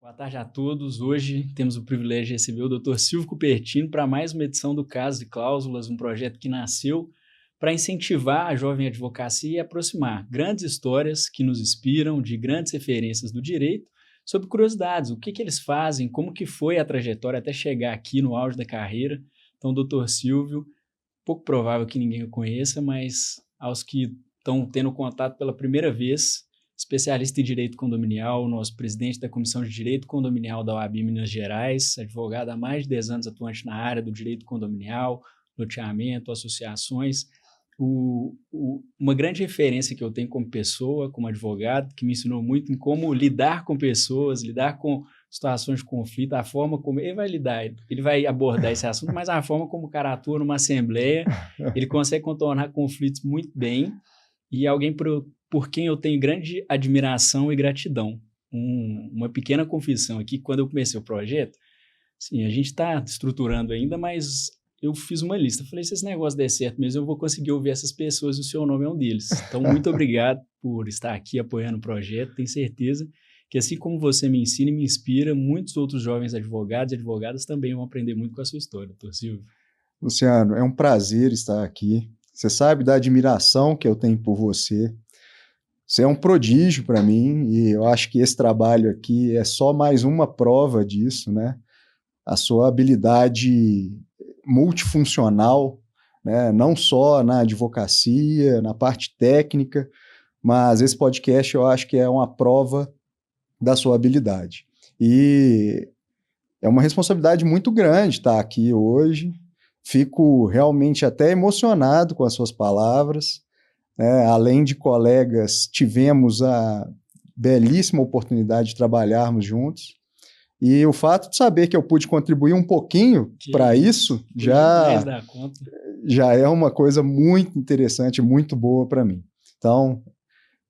Boa tarde a todos. Hoje temos o privilégio de receber o Dr. Silvio Cupertino para mais uma edição do Casos e Cláusulas, um projeto que nasceu para incentivar a jovem advocacia e aproximar grandes histórias que nos inspiram de grandes referências do direito sobre curiosidades, o que eles fazem, como que foi a trajetória até chegar aqui no auge da carreira. Então, Dr. Silvio, pouco provável que ninguém o conheça, mas aos que estão tendo contato pela primeira vez, especialista em direito condominial, nosso presidente da Comissão de Direito Condominial da OAB Minas Gerais, advogado há mais de 10 anos atuante na área do direito condominial, loteamento, associações. Uma grande referência que eu tenho como pessoa, como advogado, que me ensinou muito em como lidar com pessoas, lidar com situações de conflito, a forma como ele vai lidar, ele vai abordar esse assunto, mas a forma como o cara atua numa assembleia, ele consegue contornar conflitos muito bem, e alguém por quem eu tenho grande admiração e gratidão. Uma pequena confissão aqui, quando eu comecei o projeto, assim, a gente está estruturando ainda, mas eu fiz uma lista. Falei, se esse negócio der certo mesmo, eu vou conseguir ouvir essas pessoas e o seu nome é um deles. Então, muito obrigado por estar aqui apoiando o projeto. Tenho certeza que, assim como você me ensina e me inspira, muitos outros jovens advogados e advogadas também vão aprender muito com a sua história, doutor Silvio. Luciano, é um prazer estar aqui. Você sabe da admiração que eu tenho por você. Você é um prodígio para mim e eu acho que esse trabalho aqui é só mais uma prova disso, né? A sua habilidade multifuncional, né? Não só na advocacia, na parte técnica, mas esse podcast eu acho que é uma prova da sua habilidade. E é uma responsabilidade muito grande estar aqui hoje. Fico realmente até emocionado com as suas palavras. Além de colegas, tivemos a belíssima oportunidade de trabalharmos juntos. E o fato de saber que eu pude contribuir um pouquinho para isso já é uma coisa muito interessante, muito boa para mim. Então,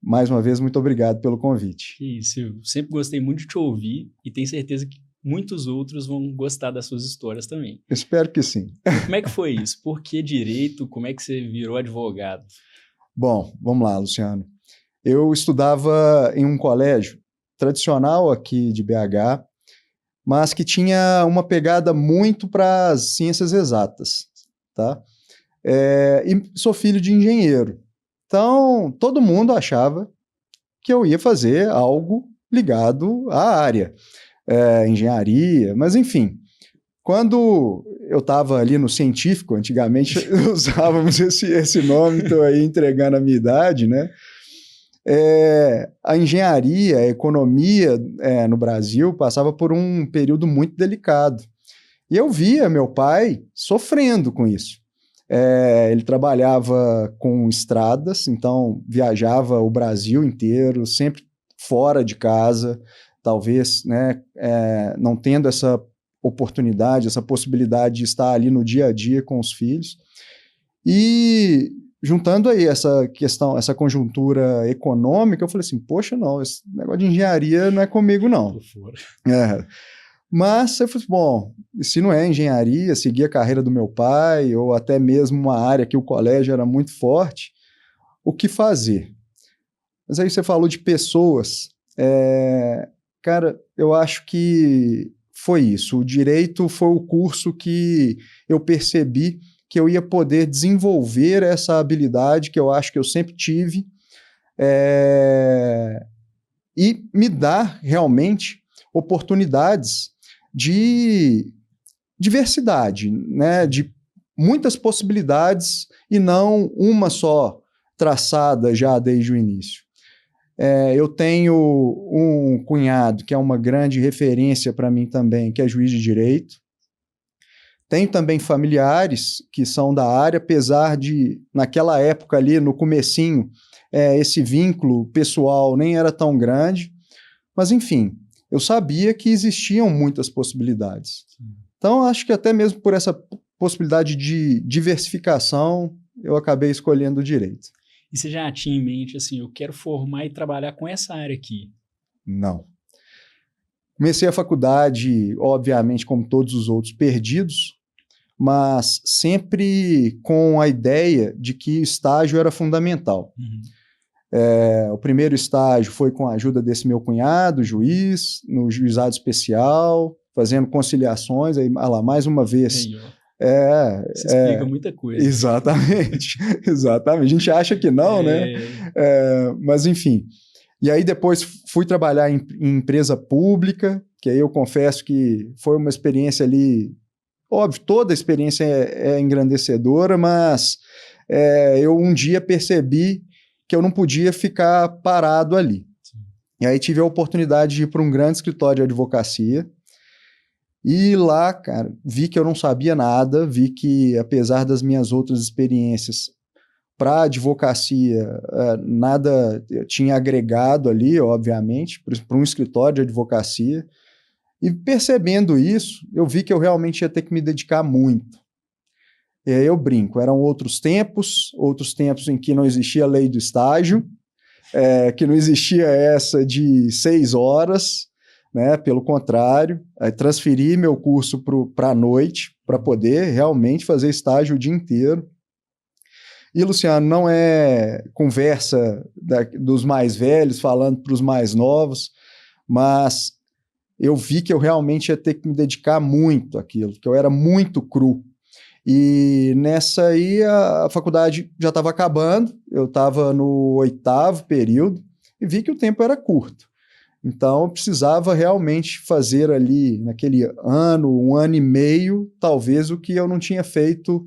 mais uma vez, muito obrigado pelo convite. Isso, eu sempre gostei muito de te ouvir e tenho certeza que muitos outros vão gostar das suas histórias também. Espero que sim. E como é que foi isso? Por que direito? Como é que você virou advogado? Bom, vamos lá, Luciano. Eu estudava em um colégio tradicional aqui de BH, mas que tinha uma pegada muito para as ciências exatas, tá? E sou filho de engenheiro. Então, todo mundo achava que eu ia fazer algo ligado à área, engenharia, mas enfim. Quando eu estava ali no científico, antigamente usávamos esse nome, estou aí entregando a minha idade, né? A engenharia, a economia no Brasil passava por um período muito delicado. E eu via meu pai sofrendo com isso. Ele trabalhava com estradas, então viajava o Brasil inteiro, sempre fora de casa, talvez, né, não tendo essa oportunidade, essa possibilidade de estar ali no dia a dia com os filhos. E juntando aí essa questão, essa conjuntura econômica, eu falei assim, poxa, não, esse negócio de engenharia não é comigo, não. Mas eu falei, bom, se não é engenharia, seguir a carreira do meu pai, ou até mesmo uma área que o colégio era muito forte, o que fazer? Mas aí você falou de pessoas. Cara, eu acho que foi isso. O direito foi o curso que eu percebi que eu ia poder desenvolver essa habilidade que eu acho que eu sempre tive e me dar realmente oportunidades de diversidade, né? De muitas possibilidades e não uma só traçada já desde o início. Eu tenho um cunhado que é uma grande referência para mim também, que é juiz de direito. Tenho também familiares que são da área, apesar de, naquela época ali, no comecinho, esse vínculo pessoal nem era tão grande. Mas, enfim, eu sabia que existiam muitas possibilidades. Então, acho que até mesmo por essa possibilidade de diversificação, eu acabei escolhendo o direito. E você já tinha em mente, assim, eu quero formar e trabalhar com essa área aqui? Não. Comecei a faculdade, obviamente, como todos os outros, perdidos, mas sempre com a ideia de que estágio era fundamental. O primeiro estágio foi com a ajuda desse meu cunhado, juiz, no juizado especial, fazendo conciliações, aí lá, mais uma vez. Aí, ó. Isso explica muita coisa. Exatamente, exatamente. A gente acha que não, né? Mas enfim. E aí depois fui trabalhar em empresa pública, que aí eu confesso que foi uma experiência ali, óbvio, toda experiência é engrandecedora, mas eu um dia percebi que eu não podia ficar parado ali. Sim. E aí tive a oportunidade de ir para um grande escritório de advocacia, e lá, cara, vi que eu não sabia nada, vi que apesar das minhas outras experiências para a advocacia, nada tinha agregado ali, obviamente, para um escritório de advocacia. E percebendo isso, eu vi que eu realmente ia ter que me dedicar muito. E aí eu brinco, eram outros tempos em que não existia a lei do estágio, que não existia essa de 6 horas, né? Pelo contrário, transferi meu curso para a noite, para poder realmente fazer estágio o dia inteiro. E, Luciano, não é conversa dos mais velhos falando para os mais novos, mas eu vi que eu realmente ia ter que me dedicar muito àquilo, que eu era muito cru. E nessa aí a faculdade já estava acabando, eu estava no 8º período e vi que o tempo era curto. Então eu precisava realmente fazer ali, naquele ano, 1 ano e meio, talvez o que eu não tinha feito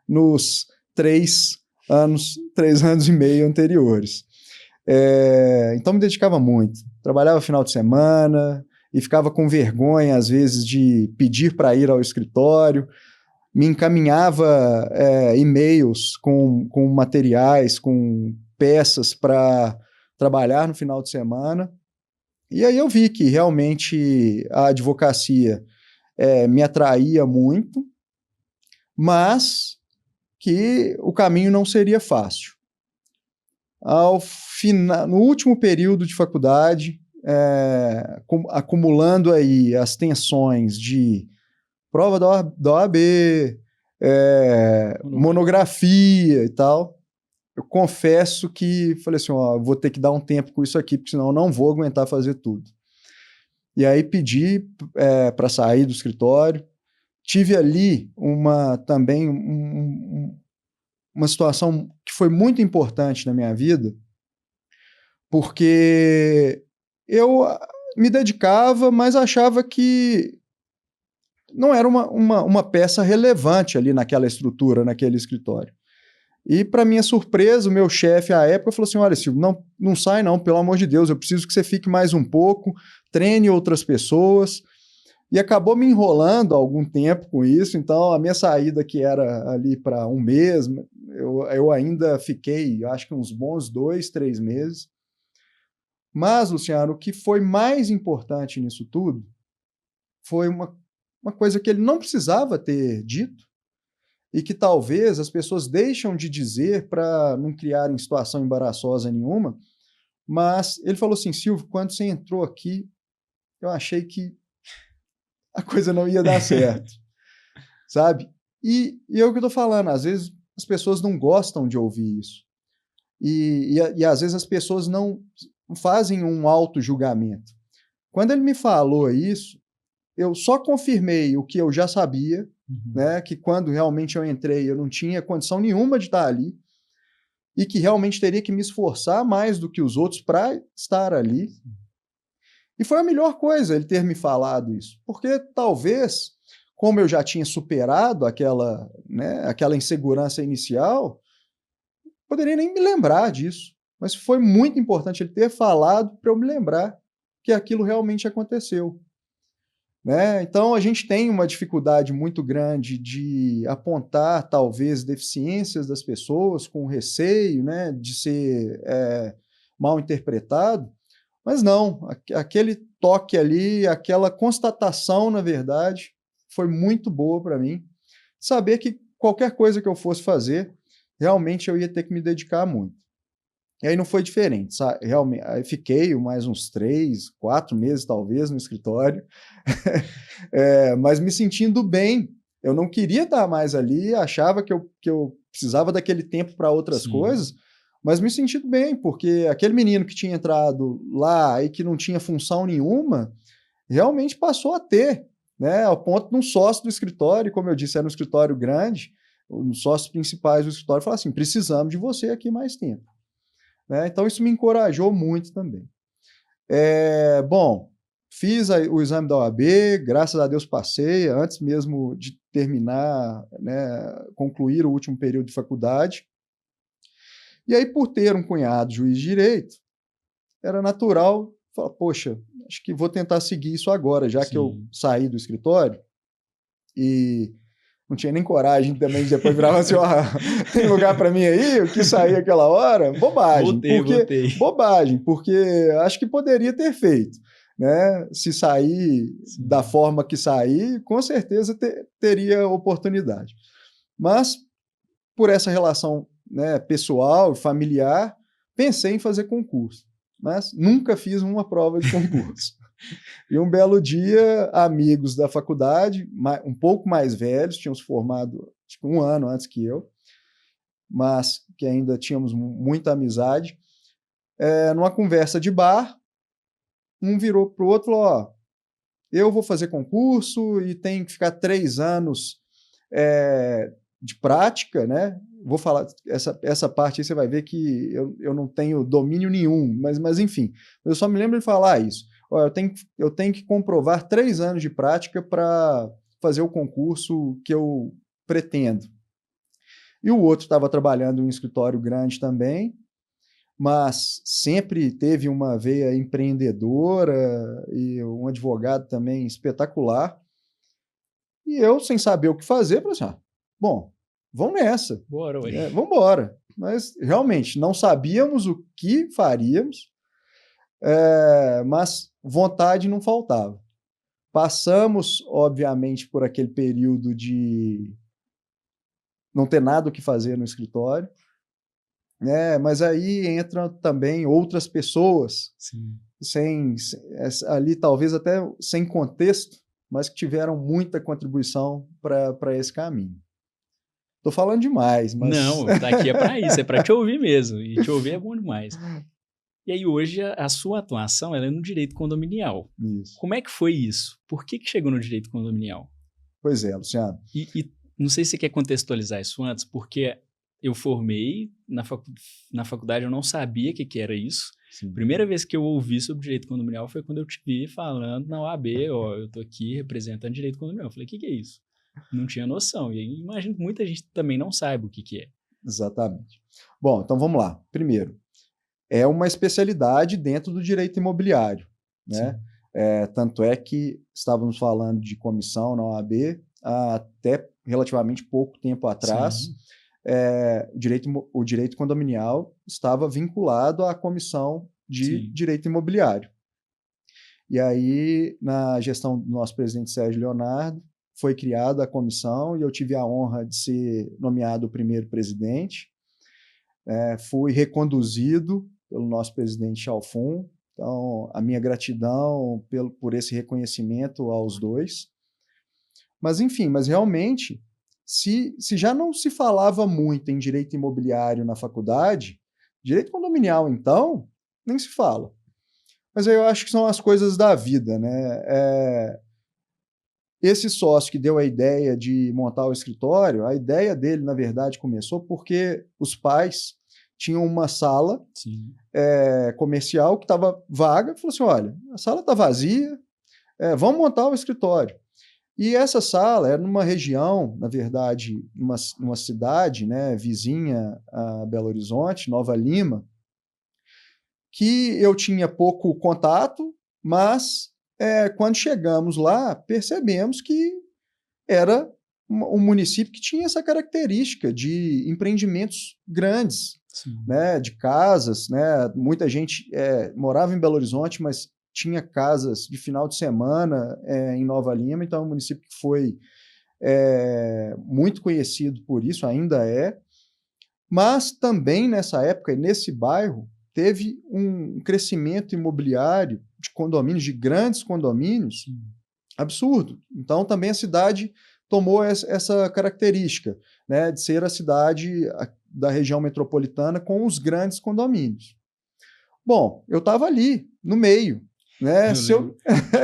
nos 3 anos e meio anteriores. Então me dedicava muito, trabalhava final de semana e ficava com vergonha às vezes de pedir para ir ao escritório, me encaminhava e-mails com materiais, com peças para trabalhar no final de semana. E aí eu vi que realmente a advocacia me atraía muito, mas que o caminho não seria fácil. No último período de faculdade, acumulando aí as tensões de prova da OAB, monografia e tal, eu confesso que falei assim, vou ter que dar um tempo com isso aqui, porque senão eu não vou aguentar fazer tudo. E aí pedi para sair do escritório. Tive ali também uma situação que foi muito importante na minha vida, porque eu me dedicava, mas achava que não era uma peça relevante ali naquela estrutura, naquele escritório. E, para minha surpresa, o meu chefe, à época, falou assim, olha, Silvio, não sai não, pelo amor de Deus, eu preciso que você fique mais um pouco, treine outras pessoas. E acabou me enrolando há algum tempo com isso, então a minha saída, que era ali para 1 mês, eu ainda fiquei, acho que uns bons 2, 3 meses. Mas, Luciano, o que foi mais importante nisso tudo foi uma coisa que ele não precisava ter dito e que talvez as pessoas deixam de dizer para não criarem situação embaraçosa nenhuma, mas ele falou assim, Silvio, quando você entrou aqui, eu achei que a coisa não ia dar certo, sabe? E é o que eu tô falando, às vezes as pessoas não gostam de ouvir isso. E às vezes as pessoas não fazem um auto-julgamento. Quando ele me falou isso, eu só confirmei o que eu já sabia, né? Que quando realmente eu entrei, eu não tinha condição nenhuma de estar ali e que realmente teria que me esforçar mais do que os outros para estar ali. E foi a melhor coisa ele ter me falado isso, porque talvez, como eu já tinha superado aquela insegurança inicial, poderia nem me lembrar disso. Mas foi muito importante ele ter falado para eu me lembrar que aquilo realmente aconteceu. Né? Então, a gente tem uma dificuldade muito grande de apontar, talvez, deficiências das pessoas com receio, né, de ser mal interpretado, mas não, aquele toque ali, aquela constatação, na verdade, foi muito boa para mim, saber que qualquer coisa que eu fosse fazer, realmente eu ia ter que me dedicar muito. E aí não foi diferente, sabe? Realmente, aí fiquei mais uns 3, 4 meses, talvez, no escritório, mas me sentindo bem. Eu não queria estar mais ali, achava que eu precisava daquele tempo para outras coisas, Mas me senti bem, porque aquele menino que tinha entrado lá e que não tinha função nenhuma, realmente passou a ter, né? Ao ponto de um sócio do escritório, como eu disse, era um escritório grande, os sócios principais do escritório falaram assim, precisamos de você aqui mais tempo. Né? Então isso me encorajou muito também. Bom, fiz o exame da OAB, graças a Deus passei, antes mesmo de terminar, né, concluir o último período de faculdade. E aí, por ter um cunhado juiz de direito, era natural falar, poxa, acho que vou tentar seguir isso agora, já que eu saí do escritório e não tinha nem coragem também de depois virar assim, tem lugar para mim aí? Eu quis sair aquela hora? Bobagem. Voltei. Bobagem, porque acho que poderia ter feito. Né? Se sair da forma que sair, com certeza teria oportunidade. Mas, por essa relação, né, pessoal, familiar, pensei em fazer concurso, mas nunca fiz uma prova de concurso. E um belo dia, amigos da faculdade, um pouco mais velhos, tinham se formado acho que um ano antes que eu, mas que ainda tínhamos muita amizade, numa conversa de bar, um virou para o outro e falou, eu vou fazer concurso e tenho que ficar 3 anos de prática, né? Vou falar, essa parte aí você vai ver que eu não tenho domínio nenhum, mas enfim, eu só me lembro de falar isso. Eu tenho que comprovar 3 anos de prática para fazer o concurso que eu pretendo. E o outro estava trabalhando em um escritório grande também, mas sempre teve uma veia empreendedora e um advogado também espetacular. E eu, sem saber o que fazer, falei assim, bom, vamos nessa. Bora, ué. Vamos embora. Mas, realmente, não sabíamos o que faríamos, mas vontade não faltava. Passamos, obviamente, por aquele período de não ter nada o que fazer no escritório, né? Mas aí entram também outras pessoas, ali talvez até sem contexto, mas que tiveram muita contribuição para esse caminho. Estou falando demais, mas... Não, daqui é para isso, é para te ouvir mesmo, e te ouvir é bom demais. E aí hoje a sua atuação ela é no direito condominial. Isso. Como é que foi isso? Por que chegou no direito condominial? Pois é, Luciano. E não sei se você quer contextualizar isso antes, porque eu formei na faculdade, eu não sabia o que era isso. Sim. Primeira vez que eu ouvi sobre direito condominial foi quando eu te vi falando na OAB, eu estou aqui representando direito condominial. Eu falei, o que é isso? Não tinha noção. E aí imagino que muita gente também não saiba o que é. Exatamente. Bom, então vamos lá. Primeiro, é uma especialidade dentro do direito imobiliário, né? Tanto é que estávamos falando de comissão na OAB até relativamente pouco tempo atrás. O direito condominial estava vinculado à comissão de direito imobiliário. E aí, na gestão do nosso presidente Sérgio Leonardo, foi criada a comissão e eu tive a honra de ser nomeado o primeiro presidente. Fui reconduzido pelo nosso presidente Chalfon. Então, a minha gratidão por esse reconhecimento aos dois. Mas, enfim, realmente, se já não se falava muito em direito imobiliário na faculdade, direito condominial, então, nem se fala. Mas aí eu acho que são as coisas da vida, né? Esse sócio que deu a ideia de montar o escritório, a ideia dele, na verdade, começou porque os pais tinham uma sala comercial que estava vaga, falou assim, olha, a sala está vazia, vamos montar o escritório. E essa sala era numa região, na verdade, numa cidade, né, vizinha a Belo Horizonte, Nova Lima, que eu tinha pouco contato, mas quando chegamos lá, percebemos que era um município que tinha essa característica de empreendimentos grandes, né, de casas, né, muita gente morava em Belo Horizonte, mas tinha casas de final de semana em Nova Lima, então é um município que foi muito conhecido por isso, ainda é, mas também nessa época, nesse bairro, teve um crescimento imobiliário de condomínios, de grandes condomínios, absurdo. Então também a cidade tomou essa característica, né, de ser a cidade da região metropolitana com os grandes condomínios. Bom, eu estava ali, no meio. Né?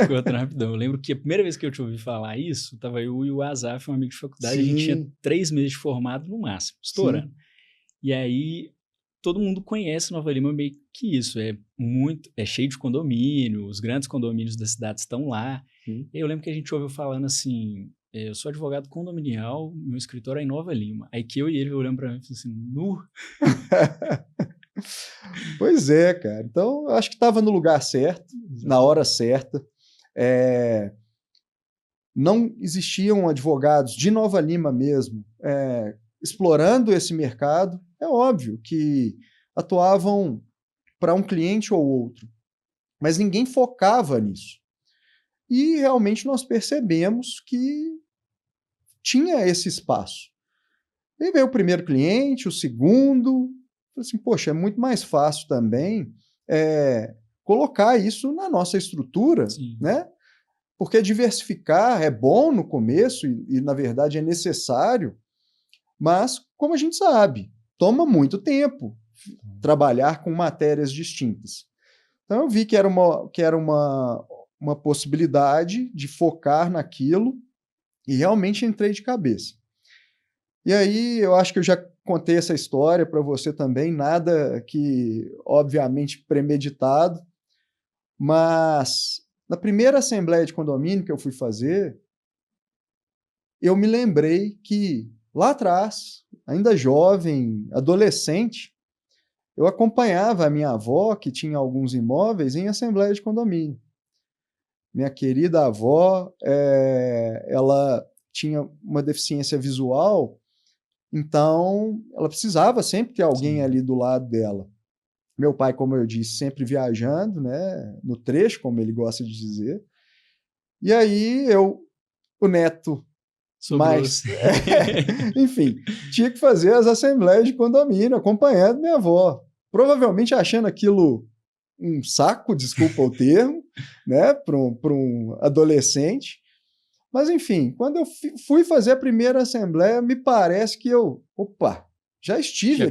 Cortando rapidão. Eu lembro que a primeira vez que eu te ouvi falar isso, estava eu e o Azaf, um amigo de faculdade, Sim. A gente tinha 3 meses de formado no máximo, estourando. Sim. E aí, todo mundo conhece Nova Lima meio que isso, é cheio de condomínio, os grandes condomínios da cidade estão lá. Sim. E eu lembro que a gente ouviu falando assim, eu sou advogado condominial, meu escritório é em Nova Lima. Aí que eu e ele olhamos para mim e falamos assim, nu... Pois é, cara. Então, eu acho que estava no lugar certo, na hora certa. Não existiam advogados de Nova Lima mesmo explorando esse mercado. É óbvio que atuavam para um cliente ou outro, mas ninguém focava nisso. E realmente nós percebemos que tinha esse espaço. E veio o primeiro cliente, o segundo... assim, poxa, é muito mais fácil também colocar isso na nossa estrutura, Sim. né? Porque diversificar é bom no começo e, na verdade, é necessário, mas, como a gente sabe, toma muito tempo trabalhar com matérias distintas. Então, eu vi que era uma possibilidade de focar naquilo e realmente entrei de cabeça. E aí, eu acho que eu já contei essa história para você também, nada que, obviamente, premeditado, mas na primeira assembleia de condomínio que eu fui fazer, eu me lembrei que lá atrás, ainda jovem, adolescente, eu acompanhava a minha avó, que tinha alguns imóveis, em assembleia de condomínio. Minha querida avó, ela tinha uma deficiência visual, então, ela precisava sempre ter alguém Sim. ali do lado dela. Meu pai, como eu disse, sempre viajando, né, no trecho, como ele gosta de dizer. E aí, o neto mais... enfim, tinha que fazer as assembleias de condomínio, acompanhando minha avó. Provavelmente achando aquilo um saco, desculpa o termo, né, para um adolescente. Mas, enfim, quando eu fui fazer a primeira assembleia, me parece que já estive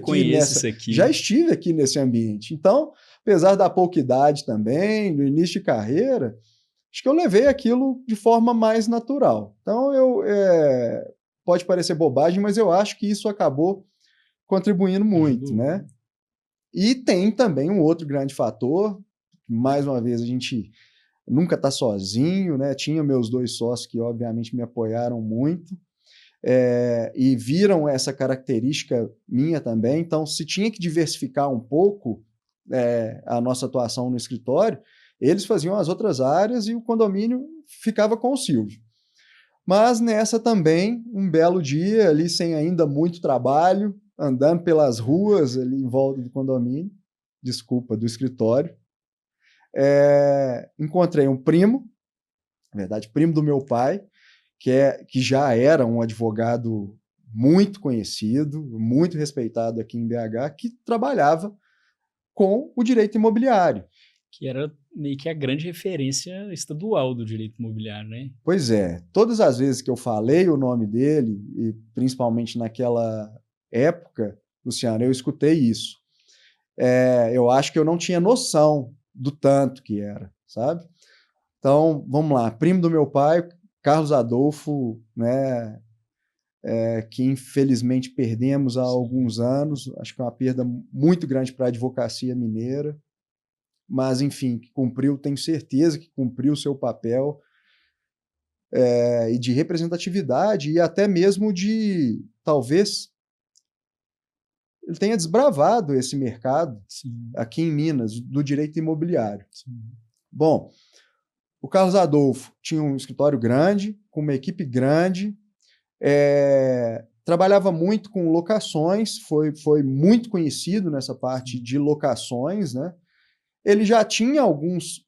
aqui nesse ambiente. Então, apesar da pouca idade também, no início de carreira, acho que eu levei aquilo de forma mais natural. Então, pode parecer bobagem, mas eu acho que isso acabou contribuindo muito, né? E tem também um outro grande fator, mais uma vez, a gente... nunca está sozinho, né? Tinha meus 2 sócios que, obviamente, me apoiaram muito e viram essa característica minha também. Então, se tinha que diversificar um pouco a nossa atuação no escritório, eles faziam as outras áreas e o condomínio ficava com o Silvio. Mas nessa também, um belo dia, ali sem ainda muito trabalho, andando pelas ruas ali em volta do condomínio, do escritório, encontrei um primo, na verdade, primo do meu pai, que já era um advogado muito conhecido, muito respeitado aqui em BH, que trabalhava com o direito imobiliário. Que era meio que a grande referência estadual do direito imobiliário, né? Pois é. Todas as vezes que eu falei o nome dele, e principalmente naquela época, Luciano, eu escutei isso. Eu acho que eu não tinha noção do tanto que era, sabe? Então, vamos lá. Primo do meu pai, Carlos Adolfo, né, que infelizmente perdemos há alguns anos. Acho que é uma perda muito grande para a advocacia mineira. Mas, enfim, tenho certeza que cumpriu o seu papel e de representatividade e até mesmo talvez, ele tenha desbravado esse mercado Sim. aqui em Minas, do direito imobiliário. Sim. Bom, o Carlos Adolfo tinha um escritório grande, com uma equipe grande, trabalhava muito com locações, foi muito conhecido nessa parte de locações, né? Ele já tinha alguns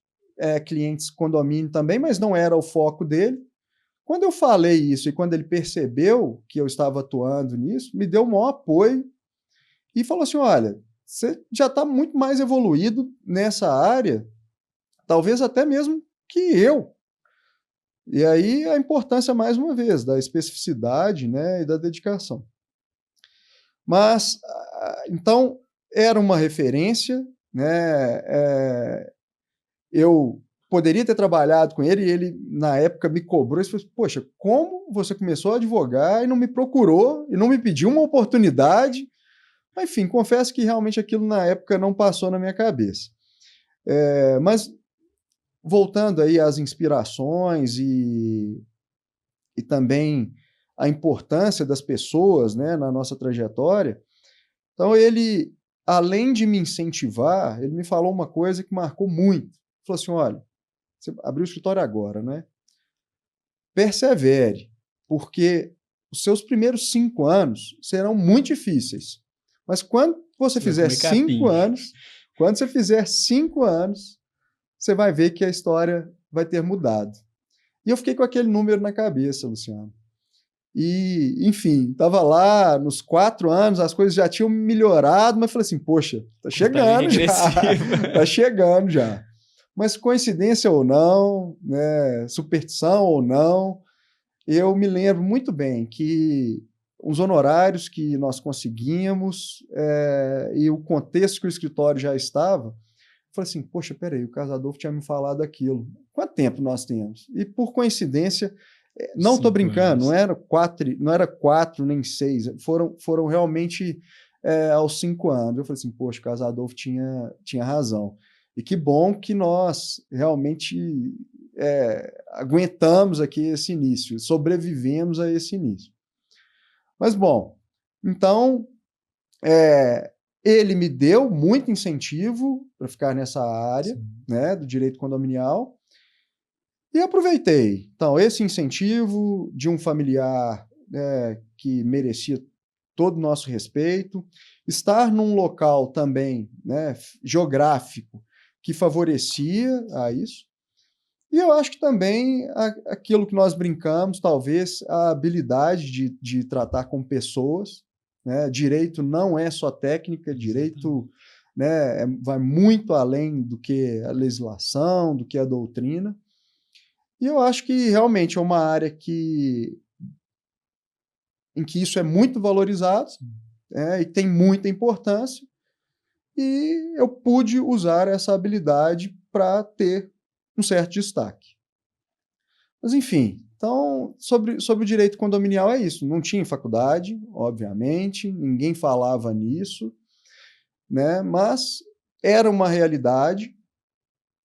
clientes condomínio também, mas não era o foco dele. Quando eu falei isso e quando ele percebeu que eu estava atuando nisso, me deu o maior apoio e falou assim, olha, você já está muito mais evoluído nessa área, talvez até mesmo que eu. E aí a importância, mais uma vez, da especificidade, né, e da dedicação. Mas, então, era uma referência, né? Eu poderia ter trabalhado com ele e ele, na época, me cobrou e falou: poxa, como você começou a advogar e não me procurou e não me pediu uma oportunidade? Enfim, confesso que realmente aquilo na época não passou na minha cabeça. Mas, voltando aí às inspirações e também a importância das pessoas, né, na nossa trajetória, então ele, além de me incentivar, ele me falou uma coisa que marcou muito. Ele falou assim: olha, você abriu o escritório agora, né? Persevere, porque os seus primeiros 5 anos serão muito difíceis. Mas quando você fizer 5 anos, você vai ver que a história vai ter mudado. E eu fiquei com aquele número na cabeça, Luciano. E, enfim, estava lá nos 4 anos, as coisas já tinham melhorado, mas falei assim, poxa, tá chegando já, tá chegando já. Mas coincidência ou não, né, superstição ou não, eu me lembro muito bem que os honorários que nós conseguíamos e o contexto que o escritório já estava, eu falei assim, poxa, peraí, o Casadolfo tinha me falado aquilo. Quanto tempo nós temos? E por coincidência, não estou brincando, não era 4 nem 6, foram realmente aos 5 anos. Eu falei assim, poxa, o Casadolfo tinha razão. E que bom que nós realmente aguentamos aqui esse início, sobrevivemos a esse início. Mas, bom, então, ele me deu muito incentivo para ficar nessa área, né, do direito condominial, e aproveitei. Então, esse incentivo de um familiar que merecia todo o nosso respeito, estar num local também, né, geográfico, que favorecia a isso. E eu acho que também aquilo que nós brincamos, talvez a habilidade de tratar com pessoas, né? Direito não é só técnica, direito, né, vai muito além do que a legislação, do que a doutrina. E eu acho que realmente é uma área em que isso é muito valorizado, e tem muita importância, e eu pude usar essa habilidade para ter um certo destaque. Mas, enfim, então, sobre o direito condominial é isso. Não tinha faculdade, obviamente, ninguém falava nisso, né? Mas era uma realidade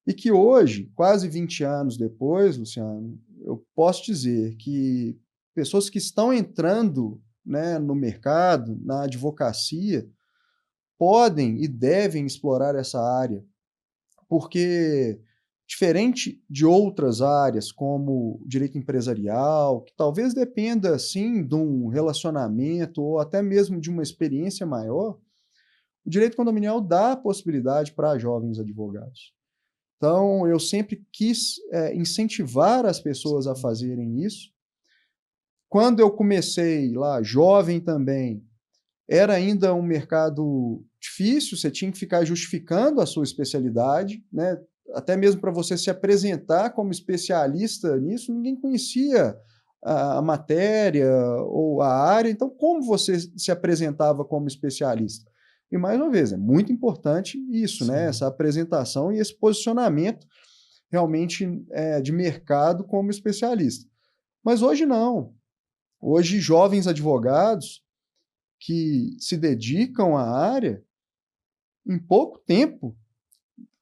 e que hoje, quase 20 anos depois, Luciano, eu posso dizer que pessoas que estão entrando, né, no mercado, na advocacia, podem e devem explorar essa área, porque diferente de outras áreas, como direito empresarial, que talvez dependa, sim, de um relacionamento ou até mesmo de uma experiência maior, o direito condominial dá a possibilidade para jovens advogados. Então, eu sempre quis incentivar as pessoas a fazerem isso. Quando eu comecei lá, jovem também, era ainda um mercado difícil, você tinha que ficar justificando a sua especialidade, né? Até mesmo para você se apresentar como especialista nisso, ninguém conhecia a matéria ou a área, então como você se apresentava como especialista? E, mais uma vez, é muito importante isso, né? Essa apresentação e esse posicionamento realmente de mercado como especialista. Mas hoje não. Hoje, jovens advogados que se dedicam à área, em pouco tempo,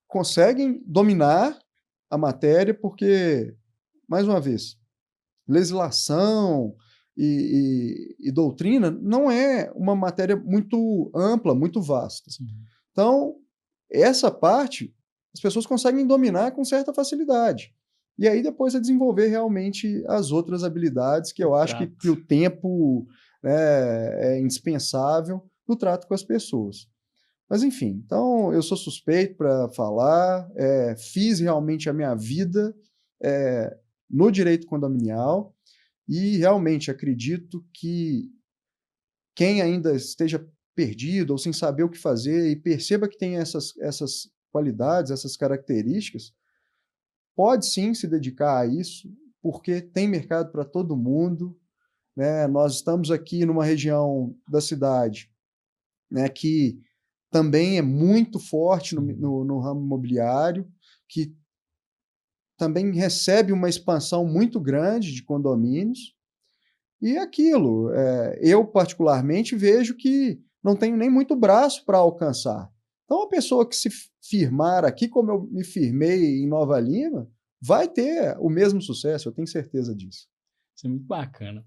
conseguem dominar a matéria, porque, mais uma vez, legislação e doutrina não é uma matéria muito ampla, muito vasta. Sim. Então, essa parte, as pessoas conseguem dominar com certa facilidade. E aí depois é desenvolver realmente as outras habilidades, que eu acho que o tempo é indispensável no trato com as pessoas. Mas, enfim, então eu sou suspeito para falar, fiz realmente a minha vida no direito condominial e realmente acredito que quem ainda esteja perdido ou sem saber o que fazer e perceba que tem essas qualidades, essas características, pode sim se dedicar a isso, porque tem mercado para todo mundo, né? Nós estamos aqui numa região da cidade né, que também é muito forte no ramo imobiliário, que também recebe uma expansão muito grande de condomínios, e aquilo, eu particularmente vejo que não tenho nem muito braço para alcançar. Então, a pessoa que se firmar aqui, como eu me firmei em Nova Lima, vai ter o mesmo sucesso, eu tenho certeza disso. Isso é muito bacana.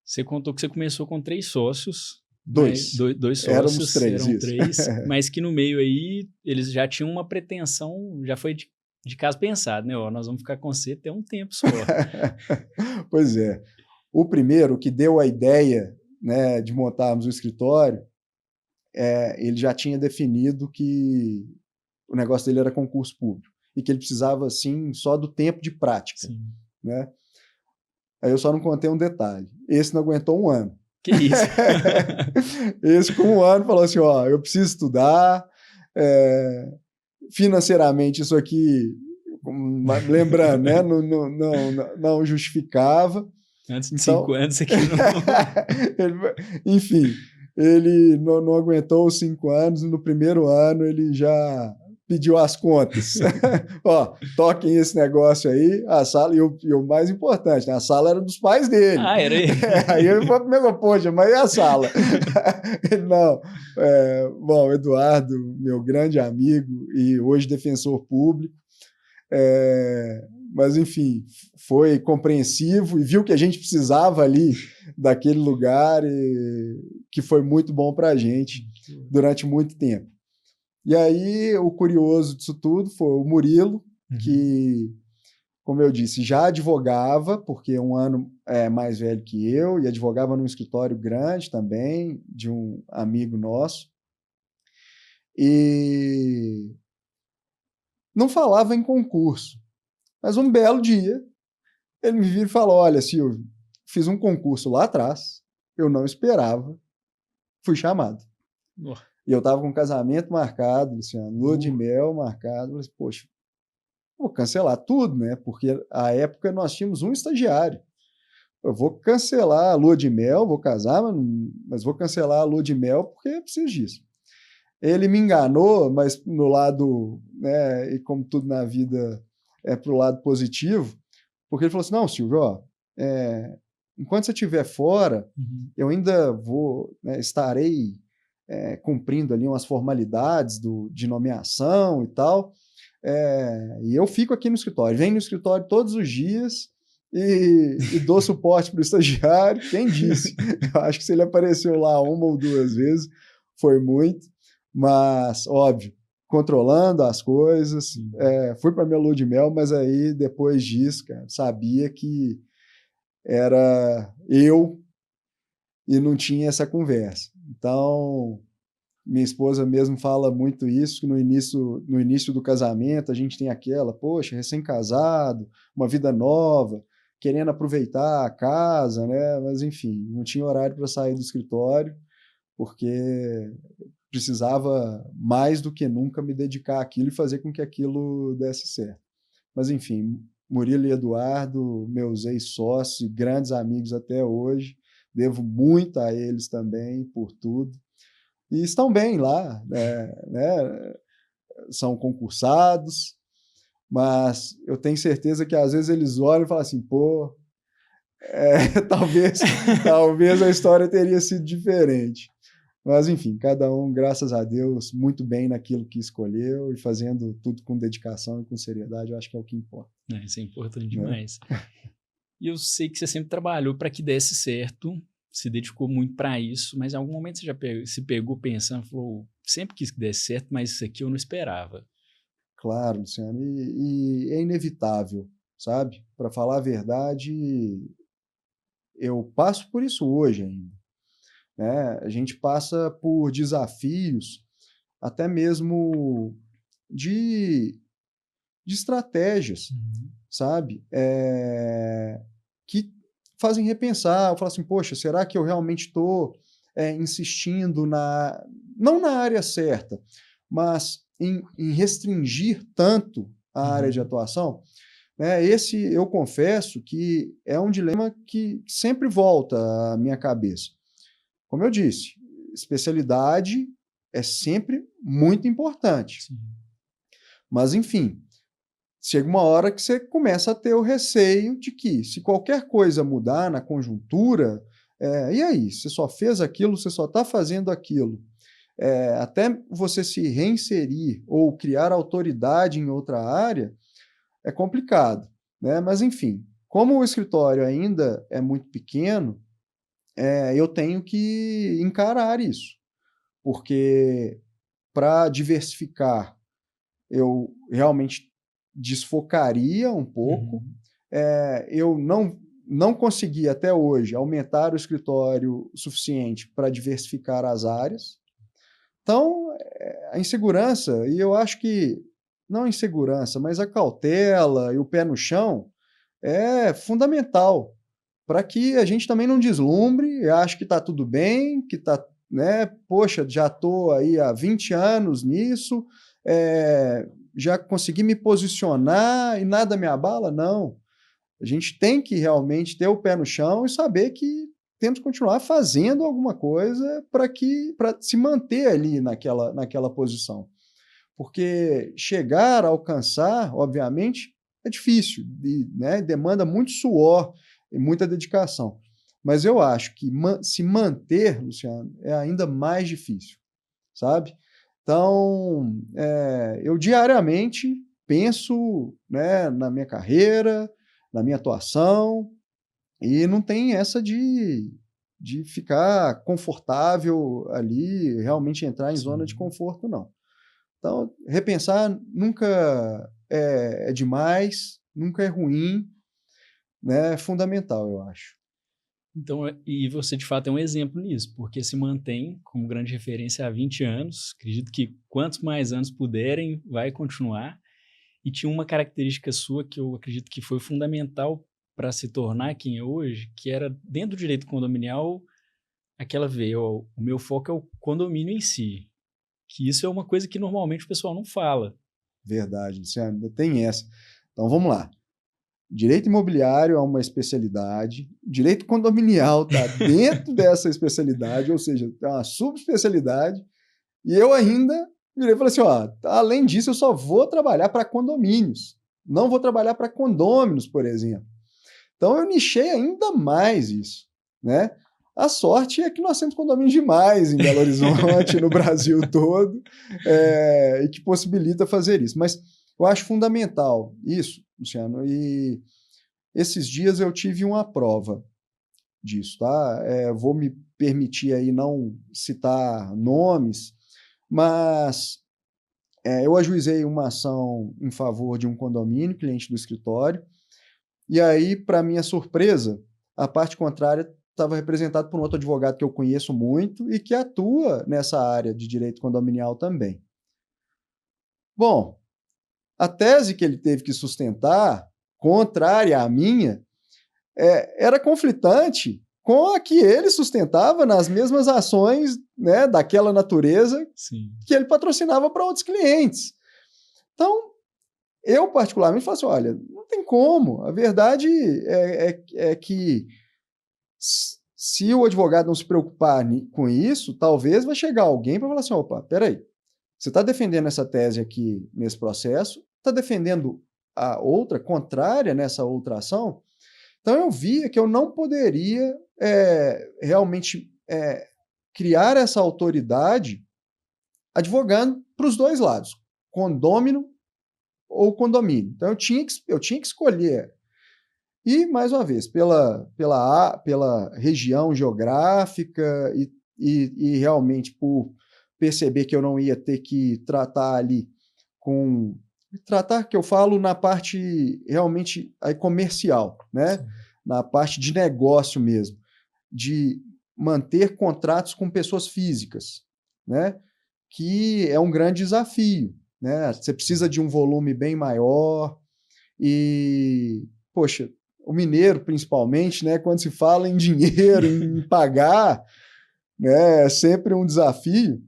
Você contou que você começou com 3 sócios. Dois. Dois Éramos sócios, três, eram isso. 3, mas que no meio aí eles já tinham uma pretensão, já foi de caso pensado, né? Ó, nós vamos ficar com você até um tempo só. Pois é. O primeiro que deu a ideia, né, de montarmos o escritório, ele já tinha definido que o negócio dele era concurso público e que ele precisava, assim, só do tempo de prática. Sim. Né? Aí eu só não contei um detalhe. Esse não aguentou um ano. Que isso? Esse com um ano falou assim, ó, eu preciso estudar, financeiramente isso aqui, lembrando, né, não justificava. Antes de então, 5 anos aqui não... Enfim, ele não aguentou os 5 anos, no primeiro ano ele já pediu as contas. Ó, toquem esse negócio aí, a sala, e o mais importante, né, a sala era dos pais dele. Ah, era ele. Aí ele falou primeiro, poxa, mas e a sala? Ele, não, bom, Eduardo, meu grande amigo e hoje defensor público, mas enfim, foi compreensivo e viu que a gente precisava ali daquele lugar e que foi muito bom para a gente durante muito tempo. E aí, o curioso disso tudo foi o Murilo, que, como eu disse, já advogava, porque é um ano mais velho que eu, e advogava num escritório grande também, de um amigo nosso. E não falava em concurso. Mas um belo dia, ele me vira e falou, olha, Silvio, fiz um concurso lá atrás, eu não esperava, fui chamado. E eu estava com um casamento marcado, Luciano, lua de mel marcado. Eu falei, poxa, vou cancelar tudo, né? Porque à época nós tínhamos um estagiário. Eu vou cancelar a lua de mel, vou casar, mas vou cancelar a lua de mel porque eu preciso disso. Ele me enganou, mas no lado, né, e como tudo na vida é para o lado positivo, porque ele falou assim, não, Silvio, ó, enquanto você estiver fora, eu ainda vou, né, estarei cumprindo ali umas formalidades de nomeação e tal, e eu fico aqui no escritório, venho no escritório todos os dias e dou suporte para o estagiário, quem disse? Eu acho que se ele apareceu lá 1 ou 2 vezes, foi muito, mas, óbvio, controlando as coisas, fui para minha lua de mel, mas aí, depois disso, cara, sabia que era eu e não tinha essa conversa. Então, minha esposa mesmo fala muito isso, que no início do casamento a gente tem aquela, poxa, recém-casado, uma vida nova, querendo aproveitar a casa, né? Mas, enfim, não tinha horário para sair do escritório, porque precisava mais do que nunca me dedicar àquilo e fazer com que aquilo desse certo. Mas, enfim, Murilo e Eduardo, meus ex-sócios e grandes amigos até hoje, devo muito a eles também por tudo. E estão bem lá, né? São concursados, mas eu tenho certeza que às vezes eles olham e falam assim, pô, talvez a história teria sido diferente. Mas, enfim, cada um, graças a Deus, muito bem naquilo que escolheu e fazendo tudo com dedicação e com seriedade, eu acho que é o que importa. Isso é importante demais. E eu sei que você sempre trabalhou para que desse certo, se dedicou muito para isso, mas em algum momento você já se pegou pensando, falou, sempre quis que desse certo, mas isso aqui eu não esperava. Claro, Luciano, e é inevitável, sabe? Para falar a verdade, eu passo por isso hoje ainda. Né? A gente passa por desafios, até mesmo de estratégias, sabe? Que fazem repensar, falar assim, poxa, será que eu realmente estou insistindo não na área certa, mas em restringir tanto a área de atuação? Esse, eu confesso que é um dilema que sempre volta à minha cabeça. Como eu disse, especialidade é sempre muito importante. Sim. Mas, enfim, chega uma hora que você começa a ter o receio de que, se qualquer coisa mudar na conjuntura, e aí? Você só fez aquilo, você só está fazendo aquilo. Até você se reinserir ou criar autoridade em outra área, é complicado, né? Mas, enfim, como o escritório ainda é muito pequeno, eu tenho que encarar isso, porque para diversificar, eu realmente desfocaria um pouco. Uhum. Eu não consegui até hoje aumentar o escritório o suficiente para diversificar as áreas. Então, a insegurança, e eu acho que, não a insegurança, mas a cautela e o pé no chão é fundamental para que a gente também não deslumbre e ache que está tudo bem, que está, né, poxa, já estou aí há 20 anos nisso, já consegui me posicionar e nada me abala. Não. A gente tem que realmente ter o pé no chão e saber que temos que continuar fazendo alguma coisa para se manter ali naquela posição. Porque chegar a alcançar, obviamente, é difícil, né, demanda muito suor e muita dedicação. Mas eu acho que se manter, Luciano, é ainda mais difícil, sabe? Então, eu diariamente penso, né, na minha carreira, na minha atuação, e não tem essa de ficar confortável ali, realmente entrar em zona de Sim. conforto, não. Então, repensar nunca é demais, nunca é ruim, né? É fundamental, eu acho. Então, e você de fato é um exemplo nisso, porque se mantém como grande referência há 20 anos. Acredito que quantos mais anos puderem, vai continuar. E tinha uma característica sua que eu acredito que foi fundamental para se tornar quem é hoje, que era dentro do direito condominial, aquela veia, ó, o meu foco é o condomínio em si, que isso é uma coisa que normalmente o pessoal não fala. Verdade, Luciano, ainda tem essa. Então, vamos lá. Direito imobiliário é uma especialidade, direito condominial está dentro dessa especialidade, ou seja, é uma subespecialidade, e eu ainda virei e falei assim, ó, além disso, eu só vou trabalhar para condomínios, não vou trabalhar para condôminos, por exemplo. Então eu nichei ainda mais isso, né? A sorte é que nós temos condomínios demais em Belo Horizonte, no Brasil todo, e que possibilita fazer isso. Mas eu acho fundamental isso, Luciano, e esses dias eu tive uma prova disso, tá? Vou me permitir aí não citar nomes, mas eu ajuizei uma ação em favor de um condomínio, cliente do escritório, e aí, para minha surpresa, a parte contrária estava representada por um outro advogado que eu conheço muito e que atua nessa área de direito condominial também. Bom, a tese que ele teve que sustentar, contrária à minha, era conflitante com a que ele sustentava nas mesmas ações, né, daquela natureza Sim. que ele patrocinava para outros clientes. Então, eu particularmente falo assim, olha, não tem como. A verdade é que se o advogado não se preocupar com isso, talvez vai chegar alguém para falar assim, opa, peraí, você está defendendo essa tese aqui nesse processo, está defendendo a outra, contrária nessa outra ação. Então eu via que eu não poderia realmente criar essa autoridade advogando para os dois lados, condômino ou condomínio. Então eu tinha que escolher. E, mais uma vez, pela região geográfica e realmente por perceber que eu não ia ter que tratar ali com... Tratar, que eu falo, na parte realmente aí comercial, né? Sim. Na parte de negócio mesmo, de manter contratos com pessoas físicas, né? Que é um grande desafio, né? Você precisa de um volume bem maior e, poxa, o mineiro principalmente, né? Quando se fala em dinheiro, em pagar, né? É sempre um desafio.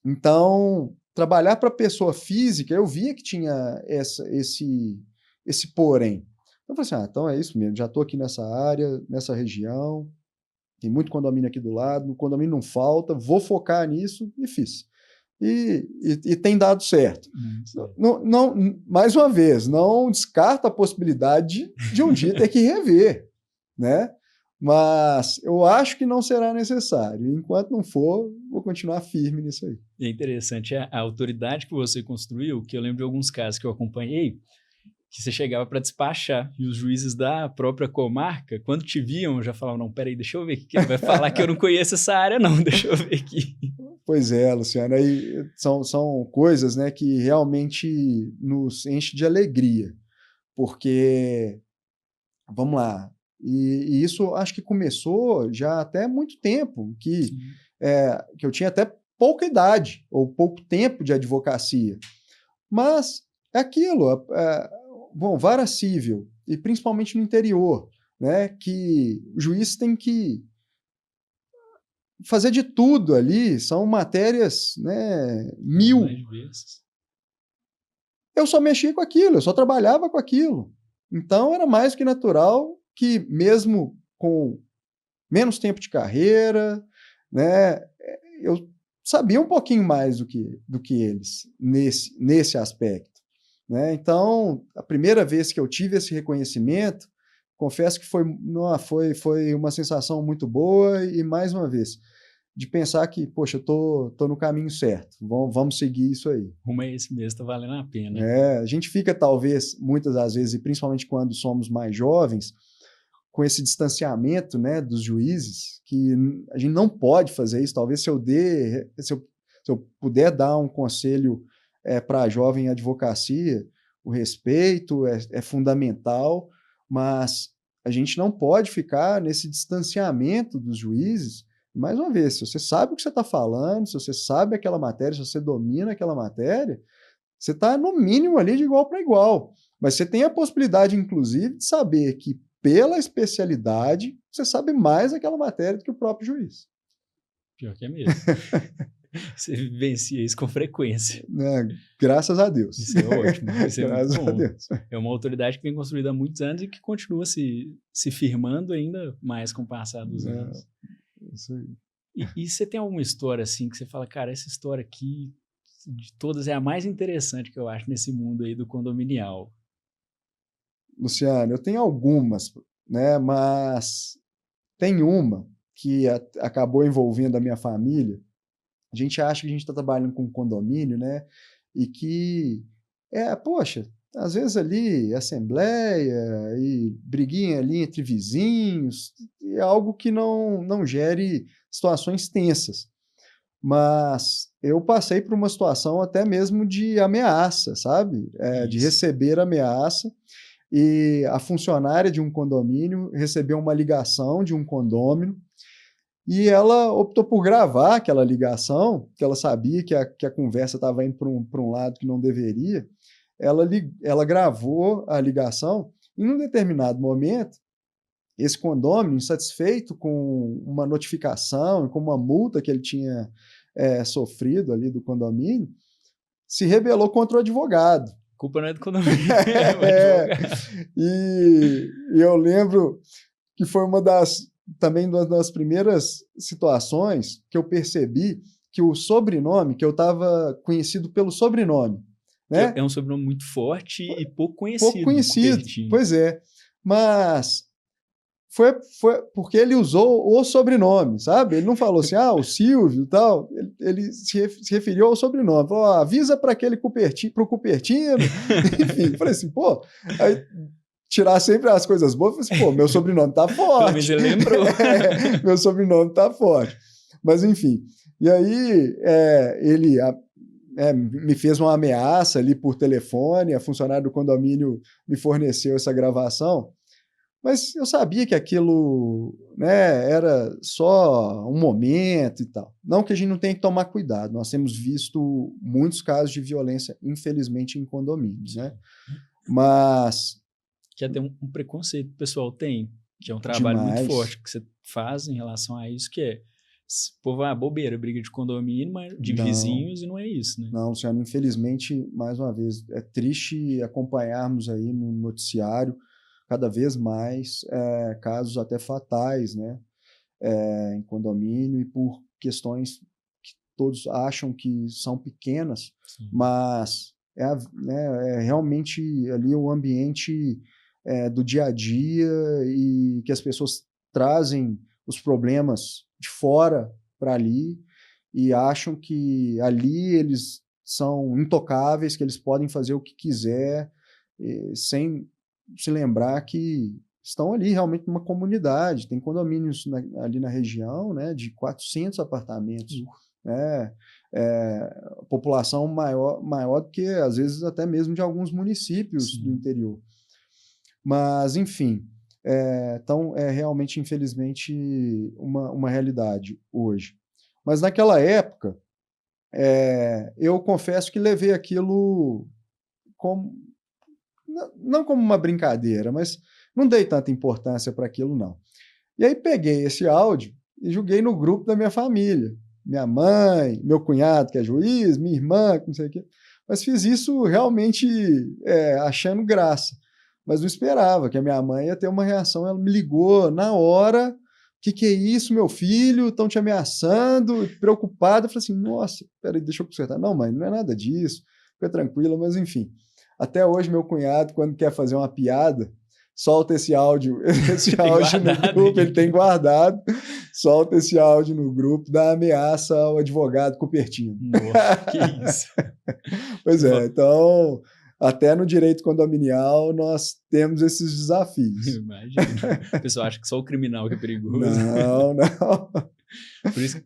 Então, trabalhar para pessoa física, eu via que tinha esse porém. Então, eu falei assim, então é isso mesmo, já estou aqui nessa área, nessa região, tem muito condomínio aqui do lado, o condomínio não falta, vou focar nisso e fiz. E tem dado certo. Mais uma vez, não descarta a possibilidade de um dia ter que rever, né? Mas eu acho que não será necessário. Enquanto não for, vou continuar firme nisso aí. É interessante a autoridade que você construiu, que eu lembro de alguns casos que eu acompanhei, que você chegava para despachar, e os juízes da própria comarca, quando te viam, já falavam, não, peraí, deixa eu ver aqui, que ele vai falar que eu não conheço essa área, não, deixa eu ver aqui. Pois é, Luciano, aí são coisas, né, que realmente nos enchem de alegria, porque, vamos lá, e isso acho que começou já até muito tempo, que eu tinha até pouca idade, ou pouco tempo de advocacia, mas é aquilo, bom, vara civil, e principalmente no interior, né, que o juiz tem que fazer de tudo ali, são matérias, né, mil. Eu só mexia com aquilo, eu só trabalhava com aquilo. Então era mais que natural que, mesmo com menos tempo de carreira, né, eu sabia um pouquinho mais do que eles nesse aspecto. Né? Então, a primeira vez que eu tive esse reconhecimento, confesso que foi uma sensação muito boa e, mais uma vez, de pensar que, poxa, eu tô no caminho certo, vamos seguir isso aí. Rumo é esse mesmo, tá valendo a pena. A gente fica, talvez, muitas das vezes, e principalmente quando somos mais jovens, com esse distanciamento, né, dos juízes, que a gente não pode fazer isso. Talvez se eu puder dar um conselho para a jovem advocacia, o respeito é fundamental, mas a gente não pode ficar nesse distanciamento dos juízes. Mais uma vez, se você sabe o que você está falando, se você sabe aquela matéria, se você domina aquela matéria, você está, no mínimo, ali de igual para igual. Mas você tem a possibilidade, inclusive, de saber que, pela especialidade, você sabe mais aquela matéria do que o próprio juiz. Pior que é mesmo. Você vivencia isso com frequência. Graças a Deus. Isso é ótimo. Isso é Graças muito bom. a Deus. É uma autoridade que vem construída há muitos anos e que continua se firmando ainda mais com o passar dos anos. Isso aí. E você tem alguma história assim que você fala, cara, essa história aqui, de todas, é a mais interessante que eu acho nesse mundo aí do condominial? Luciano, eu tenho algumas, né, mas tem uma que acabou envolvendo a minha família. A gente acha que a gente está trabalhando com condomínio, né? E que, poxa, às vezes ali, assembleia e briguinha ali entre vizinhos, é algo que não gere situações tensas. Mas eu passei por uma situação até mesmo de ameaça, sabe? De receber ameaça. E a funcionária de um condomínio recebeu uma ligação de um condômino e ela optou por gravar aquela ligação, que ela sabia que a conversa estava indo para um lado que não deveria. Ela gravou a ligação e, num determinado momento, esse condômino, insatisfeito com uma notificação e com uma multa que ele tinha sofrido ali do condomínio, se rebelou contra o advogado. A culpa não é do condomínio. E eu lembro que foi também uma das primeiras situações que eu percebi que o sobrenome, que eu estava conhecido pelo sobrenome, né? É um sobrenome muito forte e pouco conhecido. Pouco conhecido, pois é. Mas foi porque ele usou o sobrenome, sabe? Ele não falou assim, o Silvio e tal. Ele se referiu ao sobrenome. Falou, avisa para aquele pro Cupertino. Enfim, falei assim, aí tirar sempre as coisas boas, falei assim, meu sobrenome tá forte. Mas ele lembrou. Meu sobrenome tá forte. Mas, enfim. E aí, ele me fez uma ameaça ali por telefone, a funcionária do condomínio me forneceu essa gravação. Mas eu sabia que aquilo, né, era só um momento e tal. Não que a gente não tenha que tomar cuidado. Nós temos visto muitos casos de violência, infelizmente, em condomínios, né? Mas... Que até um preconceito que o pessoal tem, que é um trabalho muito forte que você faz em relação a isso, que é povo, bobeira, briga de condomínio, mas de vizinhos, e não é isso, né? Não, Luciano, infelizmente, mais uma vez, é triste acompanharmos aí no noticiário cada vez mais casos até fatais, né? em condomínio e por questões que todos acham que são pequenas, Sim. mas é realmente ali o ambiente do dia a dia e que as pessoas trazem os problemas de fora para ali e acham que ali eles são intocáveis, que eles podem fazer o que quiser, sem se lembrar que estão ali realmente numa comunidade. Tem condomínios ali na região, né, de 400 apartamentos. População maior do que, às vezes, até mesmo de alguns municípios do interior. Mas, enfim, então é realmente, infelizmente, uma realidade hoje. Mas naquela época, eu confesso que levei aquilo como, não como uma brincadeira, mas não dei tanta importância para aquilo, não. E aí peguei esse áudio e joguei no grupo da minha família. Minha mãe, meu cunhado, que é juiz, minha irmã, que não sei o quê. Mas fiz isso realmente achando graça. Mas não esperava que a minha mãe ia ter uma reação. Ela me ligou na hora. O que é isso, meu filho? Estão te ameaçando? Preocupada. Eu falei assim, nossa, peraí, deixa eu consertar. Não, mãe, não é nada disso. Fica tranquila, mas enfim. Até hoje, meu cunhado, quando quer fazer uma piada, solta esse áudio no grupo, ele tem guardado, solta esse áudio no grupo da ameaça ao advogado Cupertino. Nossa, que isso. Pois então, até no direito condominial, nós temos esses desafios. Imagina. O pessoal acha que só o criminal que é perigoso. Não. Por isso,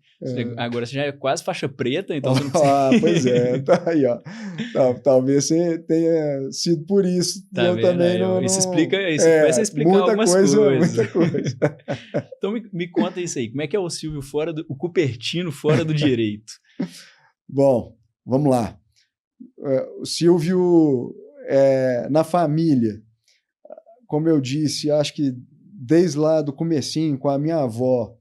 agora você já é quase faixa preta, então você não precisa... Pois tá aí, ó. Talvez você tenha sido por isso. Tá eu vendo? também não... Isso começa a explicar muita algumas coisa. Muita coisa. Então me conta isso aí. Como é que é o Silvio o Cupertino fora do direito? Bom, vamos lá. O Silvio, na família, como eu disse, acho que desde lá do comecinho, com a minha avó,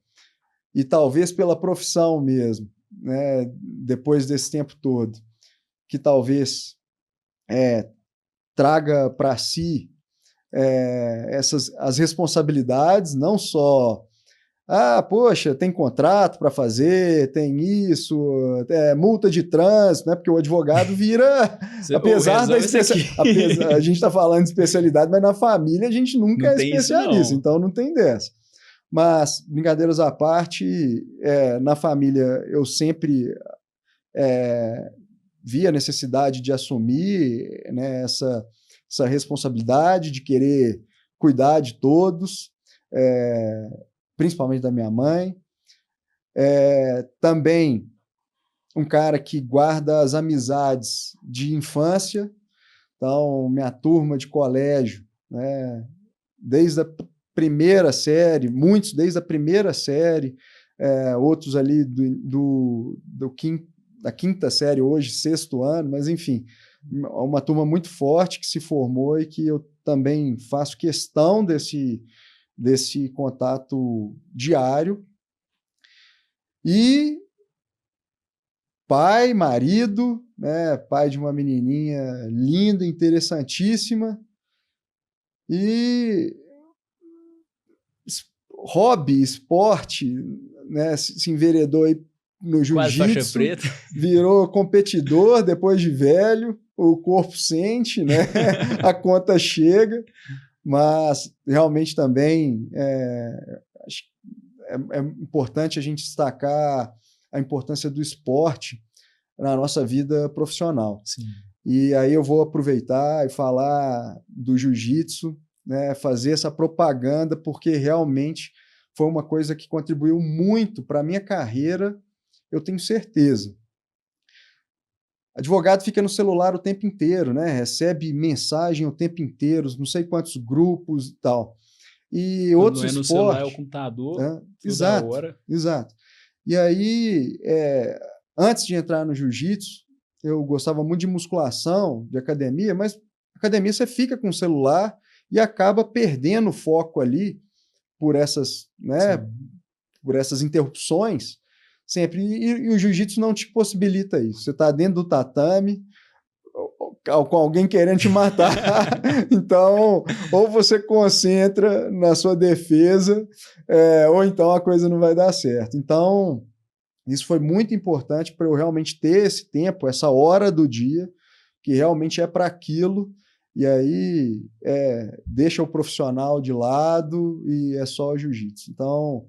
e talvez pela profissão mesmo, né, depois desse tempo todo, que talvez traga para si as responsabilidades, não só poxa, tem contrato para fazer, tem isso, multa de trânsito, né? Porque o advogado vira, apesar a gente está falando de especialidade, mas na família a gente nunca é especialista, então não tem dessa. Mas, brincadeiras à parte, na família eu sempre vi a necessidade de assumir, né, essa responsabilidade de querer cuidar de todos, principalmente da minha mãe. Também um cara que guarda as amizades de infância, então minha turma de colégio, né, desde a primeira série, muitos desde a primeira série, outros ali da quinta série, hoje sexto ano, mas enfim, uma turma muito forte que se formou e que eu também faço questão desse contato diário. E pai, marido, né, pai de uma menininha linda, interessantíssima, e hobby, esporte, né, se enveredou aí no jiu-jitsu, virou competidor depois de velho, o corpo sente, né, a conta chega. Mas, realmente, também acho que é importante a gente destacar a importância do esporte na nossa vida profissional. Sim. E aí eu vou aproveitar e falar do jiu-jitsu, né, fazer essa propaganda, porque realmente foi uma coisa que contribuiu muito para a minha carreira, eu tenho certeza. Advogado fica no celular o tempo inteiro, né? Recebe mensagem o tempo inteiro, não sei quantos grupos e tal. E quando outros no esportes... celular é o computador, exato, hora. Exato. E aí, antes de entrar no jiu-jitsu, eu gostava muito de musculação, de academia, mas academia você fica com o celular e acaba perdendo o foco ali por essas, né, por essas interrupções sempre. E o jiu-jitsu não te possibilita isso. Você está dentro do tatame, com alguém querendo te matar. Então, ou você concentra na sua defesa, ou então a coisa não vai dar certo. Então, isso foi muito importante para eu realmente ter esse tempo, essa hora do dia, que realmente é para aquilo, e aí deixa o profissional de lado e é só o jiu-jitsu. Então,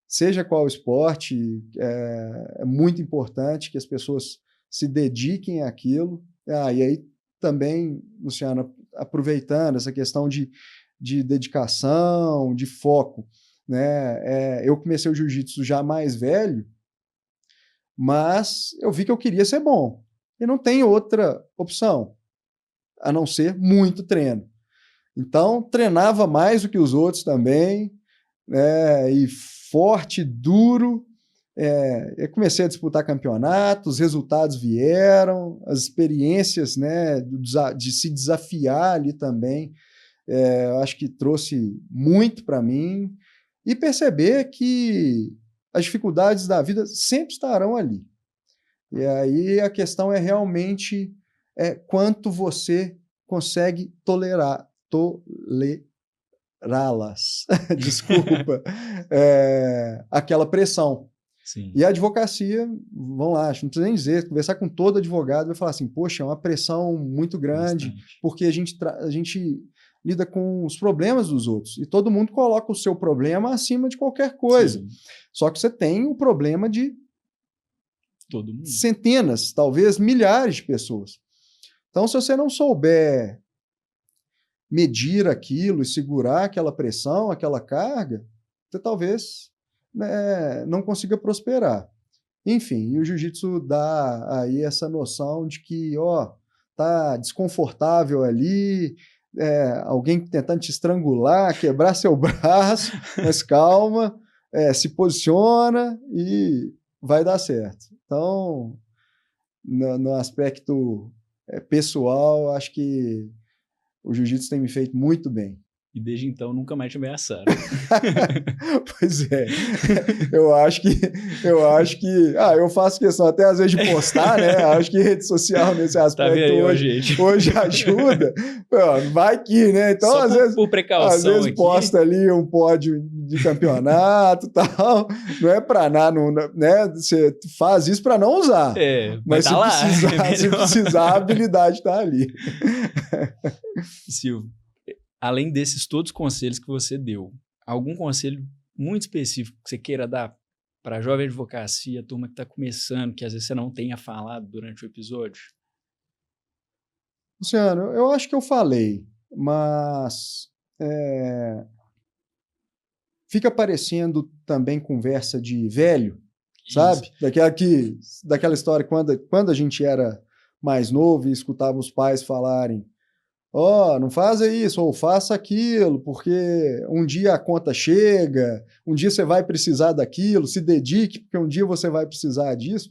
seja qual o esporte, é muito importante que as pessoas se dediquem àquilo. E aí também, Luciana, aproveitando essa questão de dedicação, de foco, né? Eu comecei o jiu-jitsu já mais velho, mas eu vi que eu queria ser bom. E não tem outra opção, a não ser muito treino. Então, treinava mais do que os outros também, né? E forte, duro. Eu comecei a disputar campeonatos, os resultados vieram, as experiências, né, de se desafiar ali também, eu acho que trouxe muito para mim, e perceber que as dificuldades da vida sempre estarão ali. E aí a questão é realmente quanto você consegue tolerá-las. Desculpa, aquela pressão. Sim. E a advocacia, vamos lá, não precisa nem dizer, conversar com todo advogado vai falar assim, poxa, é uma pressão muito grande, porque a gente lida com os problemas dos outros, e todo mundo coloca o seu problema acima de qualquer coisa. Sim. Só que você tem o problema de todo mundo. Centenas, talvez milhares de pessoas. Então, se você não souber medir aquilo e segurar aquela pressão, aquela carga, você talvez não consiga prosperar. Enfim, e o jiu-jitsu dá aí essa noção de que, tá desconfortável ali, alguém tentando te estrangular, quebrar seu braço, mas calma, se posiciona e vai dar certo. Então, no aspecto pessoal, acho que o jiu-jitsu tem me feito muito bem. E desde então nunca mais te ameaçaram. Pois é. Eu acho que eu faço questão até às vezes de postar, né? Acho que rede social nesse aspecto hoje ajuda. Vai que, né? Então, só às vezes, por precaução, às vezes aqui. Posta ali um pódio de campeonato e tal. Não é para nada, né? Você faz isso para não usar. Mas tá se precisar, a habilidade está ali. Silvio, além desses todos os conselhos que você deu, algum conselho muito específico que você queira dar para a jovem advocacia, a turma que está começando, que às vezes você não tenha falado durante o episódio? Luciano, eu acho que eu falei, mas fica parecendo também conversa de velho, sabe? Daquela história quando a gente era mais novo e escutava os pais falarem: não faça isso, ou faça aquilo, porque um dia a conta chega, um dia você vai precisar daquilo, se dedique, porque um dia você vai precisar disso.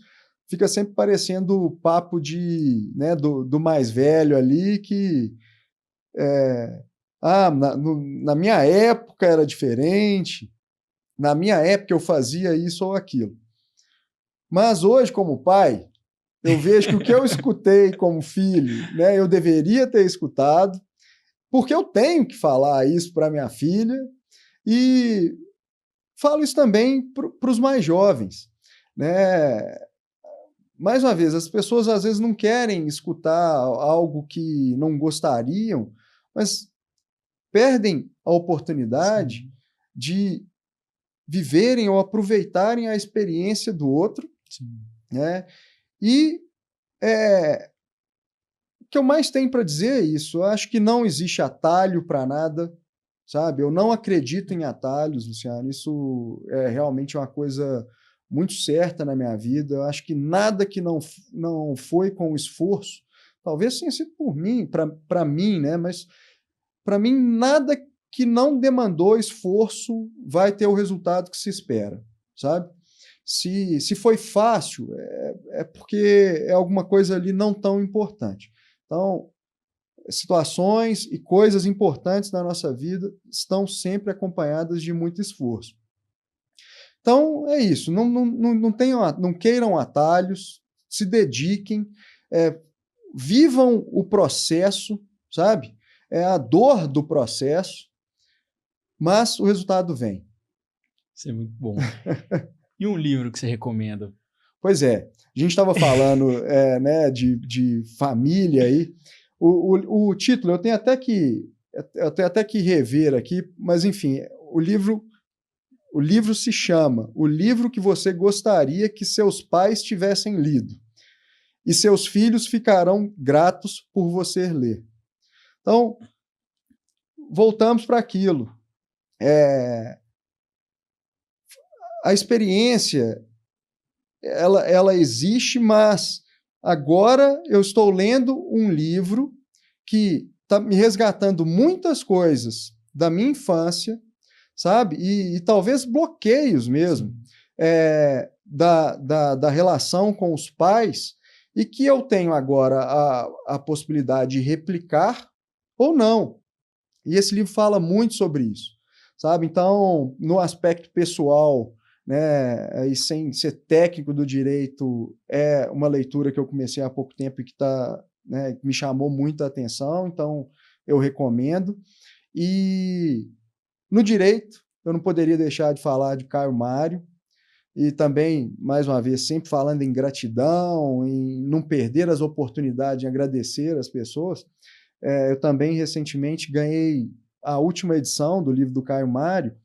Fica sempre parecendo o papo do mais velho ali, que na minha época era diferente, na minha época eu fazia isso ou aquilo. Mas hoje, como pai, eu vejo que o que eu escutei como filho, né, eu deveria ter escutado, porque eu tenho que falar isso para minha filha, e falo isso também para os mais jovens, né? Mais uma vez, as pessoas às vezes não querem escutar algo que não gostariam, mas perdem a oportunidade Sim. de viverem ou aproveitarem a experiência do outro, Sim. né? E o que eu mais tenho para dizer é isso. Eu acho que não existe atalho para nada, sabe? Eu não acredito em atalhos, Luciano. Isso é realmente uma coisa muito certa na minha vida. Eu acho que nada que não foi com esforço, talvez tenha sido por mim, para mim, né? Mas para mim, nada que não demandou esforço vai ter o resultado que se espera, sabe? Se foi fácil, é porque é alguma coisa ali não tão importante. Então, situações e coisas importantes na nossa vida estão sempre acompanhadas de muito esforço. Então, é isso. Não queiram atalhos, se dediquem, vivam o processo, sabe? É a dor do processo, mas o resultado vem. Isso é muito bom. E um livro que você recomenda? Pois é, a gente estava falando né, de família aí. O título eu tenho até que rever aqui, mas enfim, o livro se chama O Livro que Você Gostaria que Seus Pais Tivessem Lido, e seus filhos ficarão gratos por você ler. Então, voltamos para aquilo. A experiência, ela existe, mas agora eu estou lendo um livro que está me resgatando muitas coisas da minha infância, sabe? E talvez bloqueios mesmo da relação com os pais, e que eu tenho agora a possibilidade de replicar ou não. E esse livro fala muito sobre isso, sabe? Então, no aspecto pessoal, né, e sem ser técnico do direito, é uma leitura que eu comecei há pouco tempo e que né, me chamou muita atenção, então eu recomendo. E no direito, eu não poderia deixar de falar de Caio Mário, e também, mais uma vez, sempre falando em gratidão, em não perder as oportunidades, em agradecer as pessoas. Eu também, recentemente, ganhei a última edição do livro do Caio Mário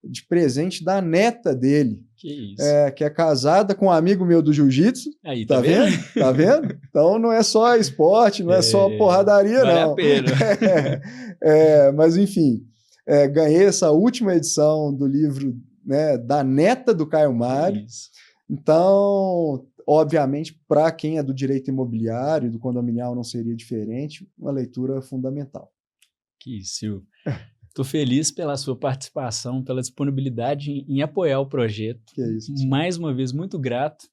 de presente da neta dele, que isso? Que é casada com um amigo meu do jiu-jitsu. Aí, tá vendo? Tá vendo? Então não é só esporte, não é só porradaria, vale não. A pena. Mas, enfim, ganhei essa última edição do livro, né, da neta do Caio Mário. Então, obviamente, para quem é do direito imobiliário, do condominial, não seria diferente, uma leitura fundamental. Que isso. Estou feliz pela sua participação, pela disponibilidade em apoiar o projeto. Que é isso. Mais uma vez, muito grato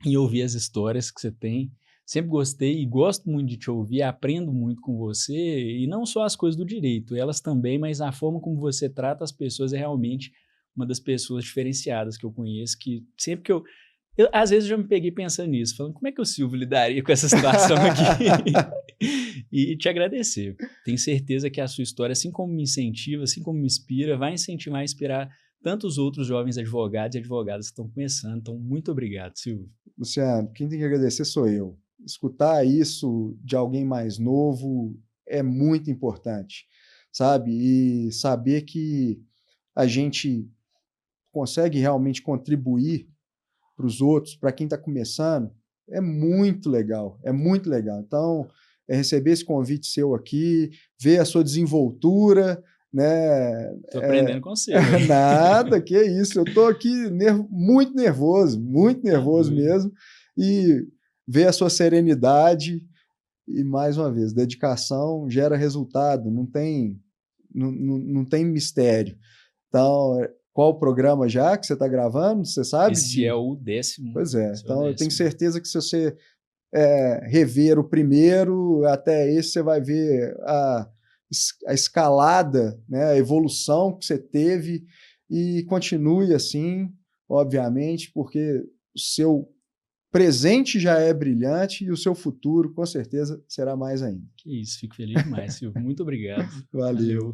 em ouvir as histórias que você tem. Sempre gostei e gosto muito de te ouvir, aprendo muito com você, e não só as coisas do direito, elas também, mas a forma como você trata as pessoas é realmente uma das pessoas diferenciadas que eu conheço, que sempre que eu às vezes eu já me peguei pensando nisso, falando como é que o Silvio lidaria com essa situação aqui? E te agradecer. Tenho certeza que a sua história, assim como me incentiva, assim como me inspira, vai incentivar e inspirar tantos outros jovens advogados e advogadas que estão começando. Então, muito obrigado, Silvio. Luciano, quem tem que agradecer sou eu. Escutar isso de alguém mais novo é muito importante, sabe? E saber que a gente consegue realmente contribuir para os outros, para quem está começando, é muito legal, é muito legal. Então, receber esse convite seu aqui, ver a sua desenvoltura, né? Estou aprendendo com você. Nada, que isso, eu estou aqui muito nervoso mesmo, e ver a sua serenidade e, mais uma vez, dedicação gera resultado, não tem mistério. Então, qual o programa já que você está gravando? Você sabe? Esse é o 10º. Pois é. Então, eu tenho certeza que se você rever o primeiro, até esse, você vai ver a escalada, né, a evolução que você teve, e continue assim, obviamente, porque o seu presente já é brilhante e o seu futuro, com certeza, será mais ainda. Que isso, fico feliz demais, Silvio. Muito obrigado. Valeu.